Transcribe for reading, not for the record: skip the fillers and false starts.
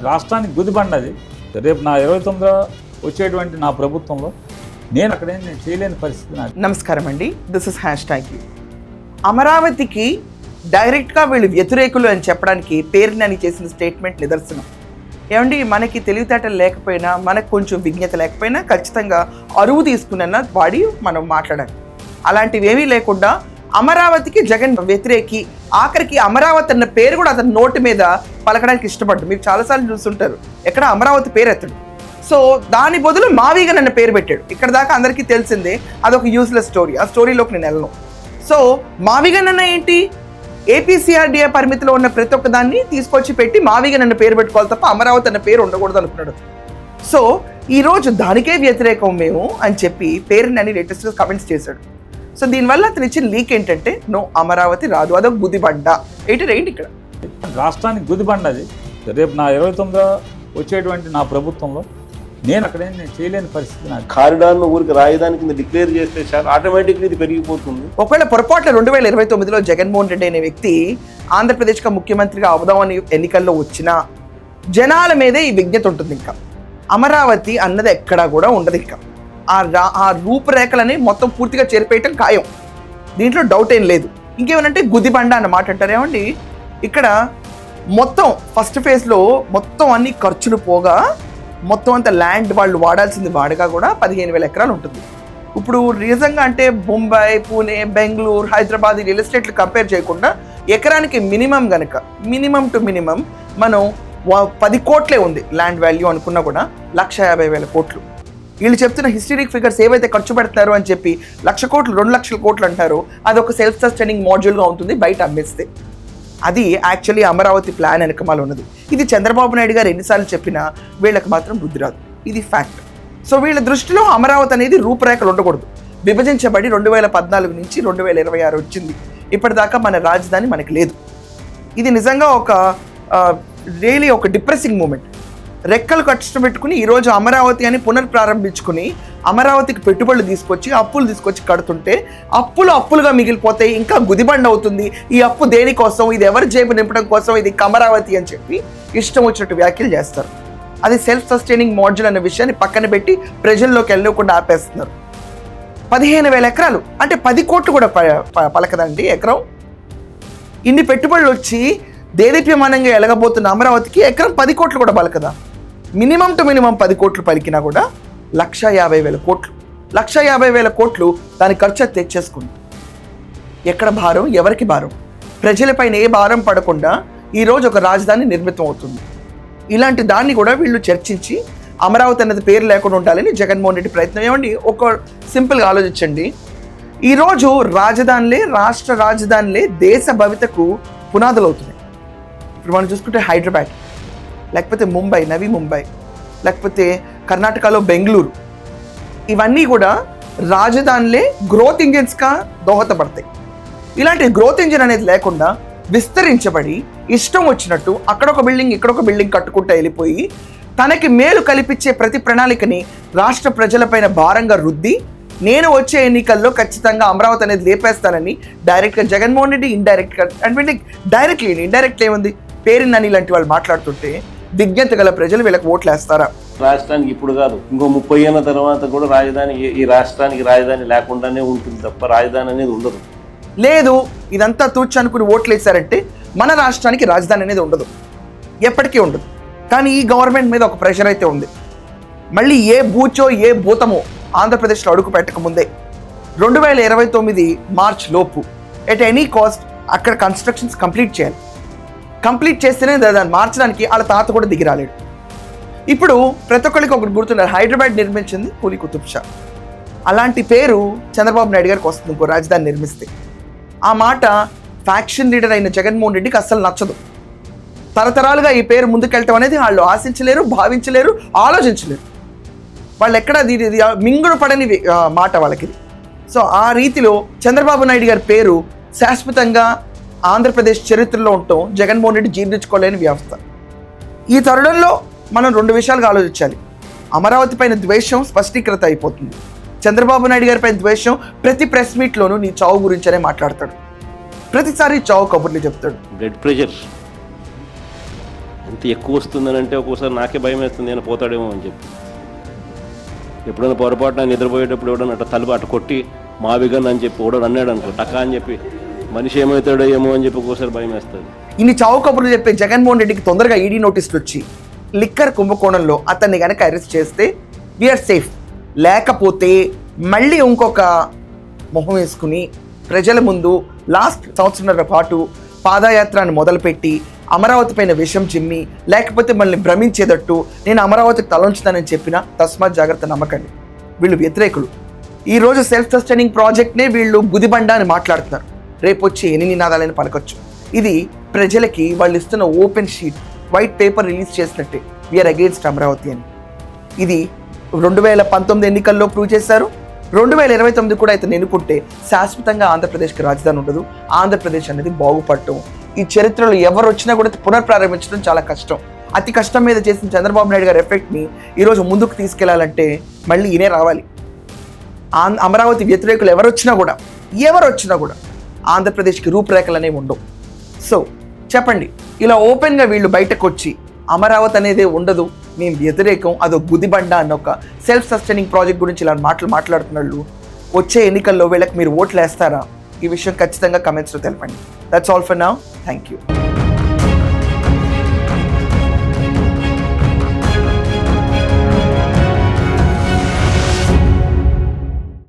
రాష్ట్రానికి గుదిబండది. రేపు నా 29 వచ్చేటువంటి నా ప్రభుత్వంలో నేను చేయలేని పరిస్థితి నాకు. నమస్కారం అండి, దిస్ ఇస్ #. అమరావతికి డైరెక్ట్గా వీళ్ళు వ్యతిరేకులు అని చెప్పడానికి పేరునని చేసిన స్టేట్మెంట్ నిదర్శనం. ఏమండి, మనకి తెలివితేటలు లేకపోయినా, మనకు కొంచెం విజ్ఞత లేకపోయినా ఖచ్చితంగా అరువు తీసుకున్న వాడి మనం మాట్లాడాలి. అలాంటివి ఏమీ లేకుండా అమరావతికి జగన్ వ్యతిరేకి, ఆఖరికి అమరావతి అన్న పేరు కూడా అతని నోటి మీద పలకడానికి ఇష్టపడ్డు. మీరు చాలాసార్లు చూస్తుంటారు ఎక్కడ అమరావతి పేరు ఎత్తడు. సో దాని బదులు మావిగన్ అన్న పేరు పెట్టాడు. ఇక్కడ దాకా అందరికీ తెలిసిందే, అదొక యూస్లెస్ స్టోరీ. ఆ స్టోరీలోకి నేను వెళ్ళను. సో మావిగన్ అన్న ఏంటి, ఏపీసీఆర్డీఏ పరిమితిలో ఉన్న ప్రతి ఒక్క దాన్ని తీసుకొచ్చి పెట్టి మావిగన్ అన్న పేరు పెట్టుకోవాలి తప్ప అమరావతి అన్న పేరు ఉండకూడదు అనుకున్నాడు. సో ఈరోజు దానికే వ్యతిరేకం మేము అని చెప్పి పేరునని లేటెస్ట్గా కమెంట్స్ చేశాడు. సో దీనివల్ల అతను ఇచ్చిన లీక్ ఏంటంటే, నో, అమరావతి రాదు, అదొక గుదిబండ. ఏంటి ఇక్కడ రాష్ట్రానికి గుదిబండది. రేపు నా 29 వచ్చేటువంటి నా ప్రభుత్వంలో నేను చేయలేని పరిస్థితి నాకు. కారిడార్ను ఊరికి రాజధాని కింద డిక్లేర్ చేస్తే సార్ ఆటోమేటిక్లీ ఇది పెరిగిపోతుంది. ఒకవేళ పొరపాటున 2029లో జగన్మోహన్ రెడ్డి అనే వ్యక్తి ఆంధ్రప్రదేశ్గా ముఖ్యమంత్రిగా అవుదామని ఎన్నికల్లో వచ్చినా జనాల మీదే ఈ విజ్ఞత ఉంటుంది. ఇంకా అమరావతి అన్నది ఎక్కడా కూడా ఉండదు. ఇంకా ఆ రూపురేఖలని మొత్తం పూర్తిగా చేరిపేయటం ఖాయం, దీంట్లో డౌట్ ఏం లేదు. ఇంకేమనంటే గుదిబండ అన్నమాట అంటారు. ఏమండి, ఇక్కడ మొత్తం ఫస్ట్ ఫేజ్లో మొత్తం అన్ని ఖర్చులు పోగా మొత్తం అంత ల్యాండ్ వాళ్ళు వాడాల్సింది వాడగా కూడా 15,000 ఎకరాలు ఉంటుంది. ఇప్పుడు నిజంగా అంటే ముంబై, పూణే, బెంగళూరు, హైదరాబాద్ రియల్ ఎస్టేట్లు కంపేర్ చేయకుండా ఎకరానికి మినిమం టు మినిమం మనం 10 కోట్లే ఉంది ల్యాండ్ వాల్యూ అనుకున్నా కూడా 150,000 కోట్లు. వీళ్ళు చెప్తున్న హిస్టరిక్ ఫిగర్స్ ఏవైతే ఖర్చు పెడతారో అని చెప్పి 1,00,000 కోట్లు 2,00,000 కోట్లు అంటారో అది ఒక సెల్ఫ్ సస్టైనింగ్ మాడ్యూల్గా ఉంటుంది బయట అమ్మేస్తే. అది యాక్చువల్లీ అమరావతి ప్లాన్ వెనకమాల ఉన్నది. ఇది చంద్రబాబు నాయుడు గారు ఎన్నిసార్లు చెప్పినా వీళ్ళకి మాత్రం బుద్ధి రాదు. ఇది ఫ్యాక్ట్. సో వీళ్ళ దృష్టిలో అమరావతి అనేది రూపురేఖలు ఉండకూడదు. విభజించబడి 2014 నుంచి 2026 వచ్చింది. ఇప్పటిదాకా మన రాజధాని మనకి లేదు. ఇది నిజంగా ఒక డిప్రెసింగ్ మూమెంట్. రెక్కలు కష్టపెట్టుకుని ఈరోజు అమరావతి అని పునర్ప్రారంభించుకుని అమరావతికి పెట్టుబడులు తీసుకొచ్చి అప్పులు తీసుకొచ్చి కడుతుంటే అప్పులుగా మిగిలిపోతాయి. ఇంకా గుదిబండ అవుతుంది. ఈ అప్పు దేనికోసం, ఇది ఎవరి జేబు నింపడం కోసం, ఇది అమరావతి అని చెప్పి ఇష్టం వచ్చినట్టు వ్యాఖ్యలు చేస్తారు. అది సెల్ఫ్ సస్టైనింగ్ మాడ్యూల్ అనే విషయాన్ని పక్కన పెట్టి ప్రజల్లోకి వెళ్ళకుండా ఆపేస్తున్నారు. 15,000 ఎకరాలు అంటే 10 కోట్లు కూడా పలకదండి ఎకరం. ఇన్ని పెట్టుబడులు వచ్చి దేదీప్యమానంగా ఎలగబోతున్న అమరావతికి ఎకరం 10 కోట్లు కూడా పలకదా? మినిమం టు మినిమం 10 కోట్లు పలికినా కూడా 150,000 కోట్లు. 150,000 కోట్లు దాని ఖర్చు తెచ్చేసుకుంది. ఎక్కడ భారం, ఎవరికి భారం? ప్రజలపైన ఏ భారం పడకుండా ఈరోజు ఒక రాజధాని నిర్మితం అవుతుంది. ఇలాంటి దాన్ని కూడా వీళ్ళు చర్చించి అమరావతి అనేది పేరు లేకుండా ఉండాలని జగన్మోహన్ రెడ్డి ప్రయత్నం. ఏమండి, ఒక సింపుల్గా ఆలోచించండి. ఈరోజు రాష్ట్ర రాజధానులే దేశ భవితకు పునాదులు అవుతున్నాయి. ఇప్పుడు మనం చూసుకుంటే హైదరాబాద్, లేకపోతే ముంబై, నవీ ముంబై, లేకపోతే కర్ణాటకలో బెంగళూరు, ఇవన్నీ కూడా రాజధానులే గ్రోత్ ఇంజిన్స్గా దోహదపడతాయి. ఇలాంటి గ్రోత్ ఇంజిన్ అనేది లేకుండా విస్తరించబడి ఇష్టం వచ్చినట్టు అక్కడొక బిల్డింగ్ ఇక్కడొక బిల్డింగ్ కట్టుకుంటూ వెళ్ళిపోయి తనకి మేలు కల్పించే ప్రతి ప్రణాళికని రాష్ట్ర ప్రజలపైన భారంగా రుద్ది నేను వచ్చే ఎన్నికల్లో ఖచ్చితంగా అమరావతి అనేది లేపేస్తానని డైరెక్ట్గా జగన్మోహన్ రెడ్డి, ఇండైరెక్ట్గా అంటే ఇండైరెక్ట్లీ ఏముంది, పేరునని ఇలాంటి వాళ్ళు మాట్లాడుతుంటే విజ్ఞత గల ప్రజలు వీళ్ళకి ఓట్లు వేస్తారా? రాష్ట్రానికి ఇప్పుడు కాదు, ఇంకో 30 ఏళ్ళ తర్వాత కూడా రాజధాని ఈ రాష్ట్రానికి రాజధాని లేకుండానే ఉంటుంది తప్ప రాజధాని అనేది ఉండదు. లేదు, ఇదంతా తూర్చి అనుకుని ఓట్లు వేసారంటే మన రాష్ట్రానికి రాజధాని అనేది ఉండదు, ఎప్పటికీ ఉండదు. కానీ ఈ గవర్నమెంట్ మీద ఒక ప్రెషర్ అయితే ఉంది. మళ్ళీ ఏ బూచో ఏ భూతమో ఆంధ్రప్రదేశ్లో అడుగు పెట్టకముందే 2029 మార్చ్ లోపు ఎట్ ఎనీ కాస్ట్ అక్కడ కన్స్ట్రక్షన్స్ కంప్లీట్ చేయాలి. కంప్లీట్ చేస్తేనే దాన్ని మార్చడానికి వాళ్ళ తాత కూడా దిగి రాలేడు. ఇప్పుడు ప్రతి ఒక్కరికి ఒకటి గుర్తున్నారు, హైదరాబాద్ నిర్మించింది కూలీ కుతుబ్ షా. అలాంటి పేరు చంద్రబాబు నాయుడు గారికి వస్తుంది ఇంకో రాజధాని నిర్మిస్తే. ఆ మాట ఫ్యాక్షన్ లీడర్ అయిన జగన్మోహన్ రెడ్డికి అస్సలు నచ్చదు. తరతరాలుగా ఈ పేరు ముందుకెళ్ళటం అనేది వాళ్ళు ఆశించలేరు, భావించలేరు, ఆలోచించలేరు. వాళ్ళు ఎక్కడ మింగుడు పడని మాట వాళ్ళకి. సో ఆ రీతిలో చంద్రబాబు నాయుడు గారి పేరు శాశ్వతంగా ఆంధ్రప్రదేశ్ చరిత్రలో ఉండటం జగన్మోహన్ రెడ్డి జీర్ణించుకోలేని వ్యవస్థ. ఈ తరుణంలో మనం 2 విషయాలుగా ఆలోచించాలి. అమరావతి పైన ద్వేషం స్పష్టీకృత అయిపోతుంది. చంద్రబాబు నాయుడు గారి పైన ద్వేషం ప్రతి ప్రెస్ మీట్లోనూ నీ చావు గురించనే మాట్లాడతాడు. ప్రతిసారి చావు కబుర్లు చెప్తాడు. బ్లడ్ ప్రెషర్ ఎంత ఎక్కువ వస్తుందని అంటే ఒక్కోసారి నాకే భయం వేస్తుంది, నేను పోతాడేమో అని చెప్పి. ఎప్పుడైనా పొరపాటున నిద్రపోయేటప్పుడు ఎవడన్నా అట్లా తలుపు అట్ట కొట్టి మావిగన్ అని చెప్పి ఎవడో అన్నాడు అనుకో, టకా అని చెప్పి మనిషి ఏమవుతాడో ఏమో అని చెప్పి ఒక్కోసారి భయం వేస్తుంది. ఇన్ని చావు కబుర్లు చెప్పే జగన్మోహన్ రెడ్డికి తొందరగా ఈడీ నోటీసులు వచ్చి లిక్కర్ కుంభకోణంలో అతన్ని కనుక అరెస్ట్ చేస్తే వీఆర్ సేఫ్. లేకపోతే మళ్ళీ ఇంకొక మొహం వేసుకుని ప్రజల ముందు లాస్ట్ సంవత్సరంన్నర పాటు పాదయాత్రను మొదలుపెట్టి అమరావతి పైన విషం చిమ్మి, లేకపోతే మనల్ని భ్రమించేటట్టు నేను అమరావతికి తలంచుతానని చెప్పిన తస్మాత్ జాగ్రత్త నమ్మకండి. వీళ్ళు వ్యతిరేకులు. ఈరోజు సెల్ఫ్ సస్టైనింగ్ ప్రాజెక్ట్నే వీళ్ళు గుదిబండ అని మాట్లాడుతున్నారు. రేపు వచ్చి ఎన్ని నినాదాలని పలకొచ్చు. ఇది ప్రజలకి వాళ్ళు ఇస్తున్న open sheet, white paper release చేసినట్టే వీఆర్ అగేన్స్ట్ అమరావతి అని. ఇది 2019 ఎన్నికల్లో ప్రూవ్ చేశారు. 2029 కూడా అయితే ఎన్నుకుంటే శాశ్వతంగా ఆంధ్రప్రదేశ్కి రాజధాని ఉండదు. ఆంధ్రప్రదేశ్ అనేది బాగుపడటం, ఈ చరిత్రలో ఎవరు వచ్చినా కూడా పునఃప్రారంభించడం చాలా కష్టం. అతి కష్టం మీద చేసిన చంద్రబాబు నాయుడు గారి ఎఫెక్ట్ని ఈరోజు ముందుకు తీసుకెళ్లాలంటే మళ్ళీ ఈయనే రావాలి. అమరావతి వ్యతిరేకులు ఎవరు వచ్చినా కూడా ఆంధ్రప్రదేశ్కి రూపురేఖలు అనేవి ఉండవు. సో చెప్పండి, ఇలా ఓపెన్గా వీళ్ళు బయటకు వచ్చి అమరావతి అనేది ఉండదు, మేము వ్యతిరేకం, అదో గుదిబండ అన్న ఒక సెల్ఫ్ సస్టైనింగ్ ప్రాజెక్ట్ గురించి ఇలా మాట్లాడుతున్నారు. వచ్చే ఎన్నికల్లో వీళ్ళకి మీరు ఓట్లు వేస్తారా? ఈ విషయం ఖచ్చితంగా కమెంట్స్లో తెలపండి. That's all for now. Thank you.